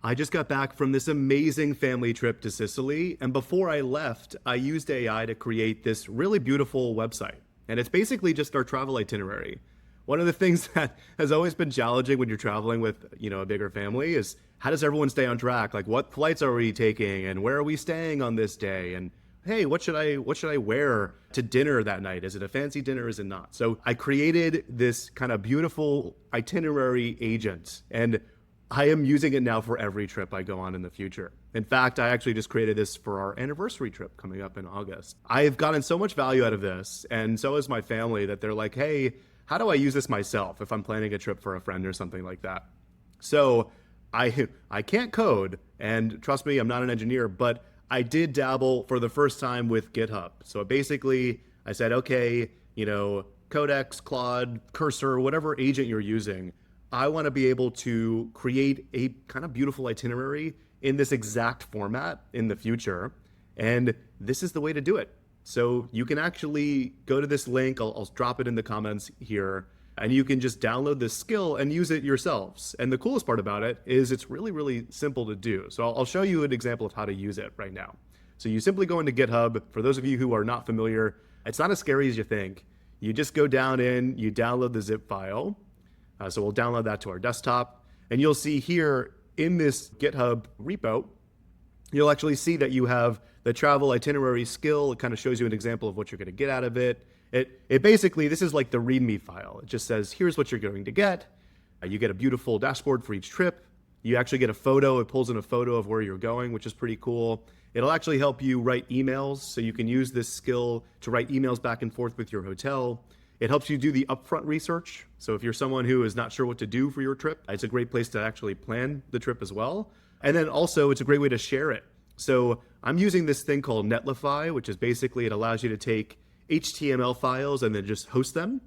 I just got back from this amazing family trip to Sicily, and before I left, I used AI to create this really beautiful website. And it's basically just our travel itinerary. One of the things that has always been challenging when you're traveling with, a bigger family is how does everyone stay on track? Like what flights are we taking and where are we staying on this day? And hey, what should I wear to dinner that night? Is it a fancy dinner? Is it not? So I created this kind of beautiful itinerary agent, and I am using it now for every trip I go on in the future. In fact, I actually just created this for our anniversary trip coming up in August. I've gotten so much value out of this, and so has my family, that they're like, hey, how do I use this myself if I'm planning a trip for a friend or something like that? So I can't code, and trust me, I'm not an engineer, but I did dabble for the first time with GitHub. So basically, I said, okay, Codex, Claude, Cursor, whatever agent you're using, I want to be able to create a kind of beautiful itinerary in this exact format in the future. And this is the way to do it. So you can actually go to this link. I'll drop it in the comments here, and you can just download this skill and use it yourselves. And the coolest part about it is it's really, really simple to do. So I'll show you an example of how to use it right now. So you simply go into GitHub. For those of you who are not familiar, it's not as scary as you think. You just go down in, you download the zip file. So we'll download that to our desktop, and you'll see here in this GitHub repo, you'll actually see that you have the travel itinerary skill. It kind of shows you an example of what you're going to get out of it. It basically, this is like the README file. It just says, here's what you're going to get. You get a beautiful dashboard for each trip. You actually get a photo. It pulls in a photo of where you're going, which is pretty cool. It'll actually help you write emails. So you can use this skill to write emails back and forth with your hotel. It helps you do the upfront research. So if you're someone who is not sure what to do for your trip, it's a great place to actually plan the trip as well. And then also it's a great way to share it. So I'm using this thing called Netlify, which is basically, it allows you to take HTML files and then just host them.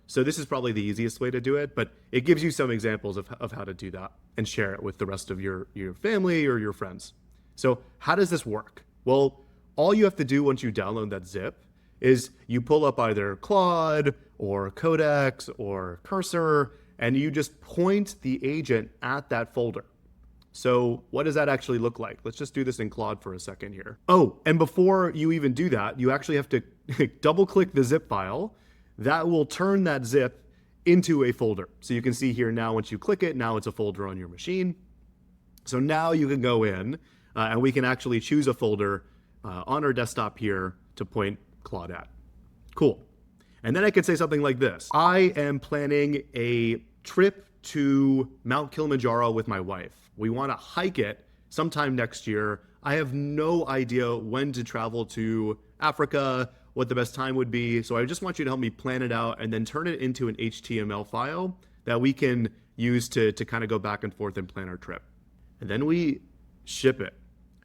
So this is probably the easiest way to do it, but it gives you some examples of how to do that and share it with the rest of your family or your friends. So how does this work? Well, all you have to do once you download that zip is you pull up either Claude or Codex or Cursor, and you just point the agent at that folder. So what does that actually look like? Let's just do this in Claude for a second here. Oh, and before you even do that, you actually have to double click the zip file. That will turn that zip into a folder. So you can see here now, once you click it, now it's a folder on your machine. So now you can go in and we can actually choose a folder on our desktop here to point Claude at. Cool. And then I could say something like this. I am planning a trip to Mount Kilimanjaro with my wife. We want to hike it sometime next year. I have no idea when to travel to Africa, what the best time would be. So I just want you to help me plan it out and then turn it into an HTML file that we can use to kind of go back and forth and plan our trip. And then we ship it.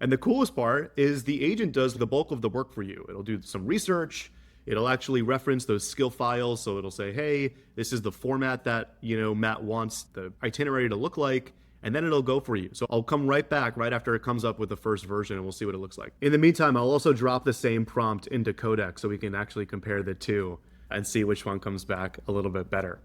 And the coolest part is the agent does the bulk of the work for you. It'll do some research. It'll actually reference those skill files. So it'll say, hey, this is the format that, Matt wants the itinerary to look like. And then it'll go for you. So I'll come right back right after it comes up with the first version, and we'll see what it looks like. In the meantime, I'll also drop the same prompt into Codex so we can actually compare the two and see which one comes back a little bit better.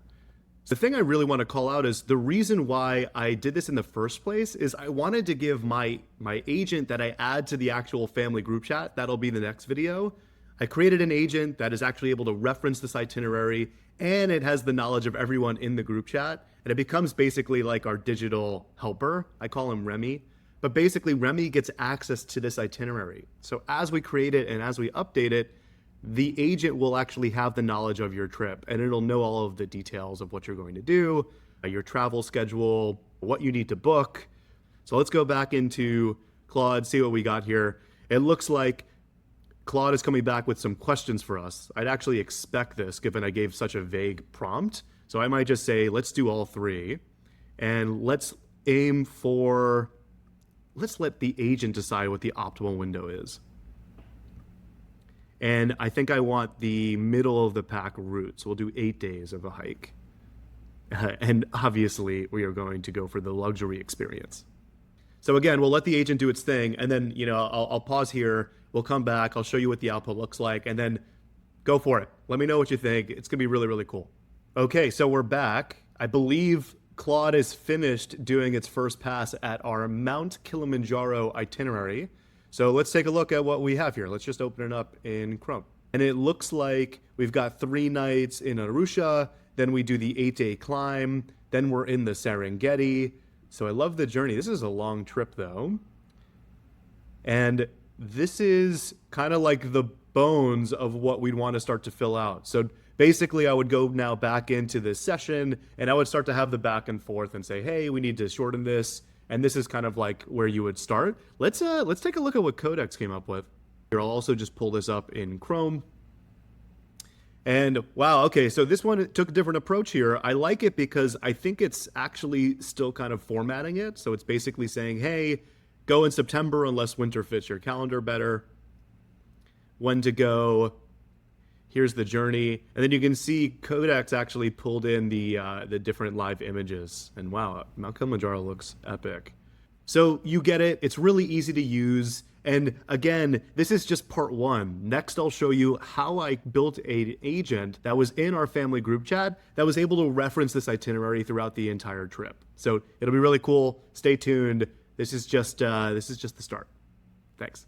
The thing I really want to call out is the reason why I did this in the first place is I wanted to give my agent that I add to the actual family group chat, that'll be the next video. I created an agent that is actually able to reference this itinerary, and it has the knowledge of everyone in the group chat. And it becomes basically like our digital helper. I call him Remy. But basically Remy gets access to this itinerary. So as we create it and as we update it, the agent will actually have the knowledge of your trip, and it'll know all of the details of what you're going to do, your travel schedule, what you need to book. So let's go back into Claude, see what we got here. It looks like Claude is coming back with some questions for us. I'd actually expect this given I gave such a vague prompt. So I might just say, let's do all three, and let's let the agent decide what the optimal window is. And I think I want the middle of the pack route. So we'll do 8 days of a hike. And obviously we are going to go for the luxury experience. So again, we'll let the agent do its thing, and then, I'll pause here. We'll come back. I'll show you what the output looks like, and then go for it. Let me know what you think. It's gonna be really, really cool. Okay, so we're back. I believe Claude is finished doing its first pass at our Mount Kilimanjaro itinerary. So let's take a look at what we have here. Let's just open it up in Chrome. And it looks like we've got 3 nights in Arusha, then we do the 8-day climb, then we're in the Serengeti. So I love the journey. This is a long trip though. And this is kind of like the bones of what we'd want to start to fill out. So basically I would go now back into this session and I would start to have the back and forth and say, hey, we need to shorten this. And this is kind of like where you would start. Let's take a look at what Codex came up with. Here, I'll also just pull this up in Chrome. And wow, okay, so this one took a different approach here. I like it because I think it's actually still kind of formatting it. So it's basically saying, hey, go in September unless winter fits your calendar better. When to go. Here's the journey. And then you can see Codex actually pulled in the different live images. And wow, Mount Kilimanjaro looks epic. So you get it. It's really easy to use. And again, this is just part 1. Next, I'll show you how I built an agent that was in our family group chat that was able to reference this itinerary throughout the entire trip. So it'll be really cool. Stay tuned. This is just the start. Thanks.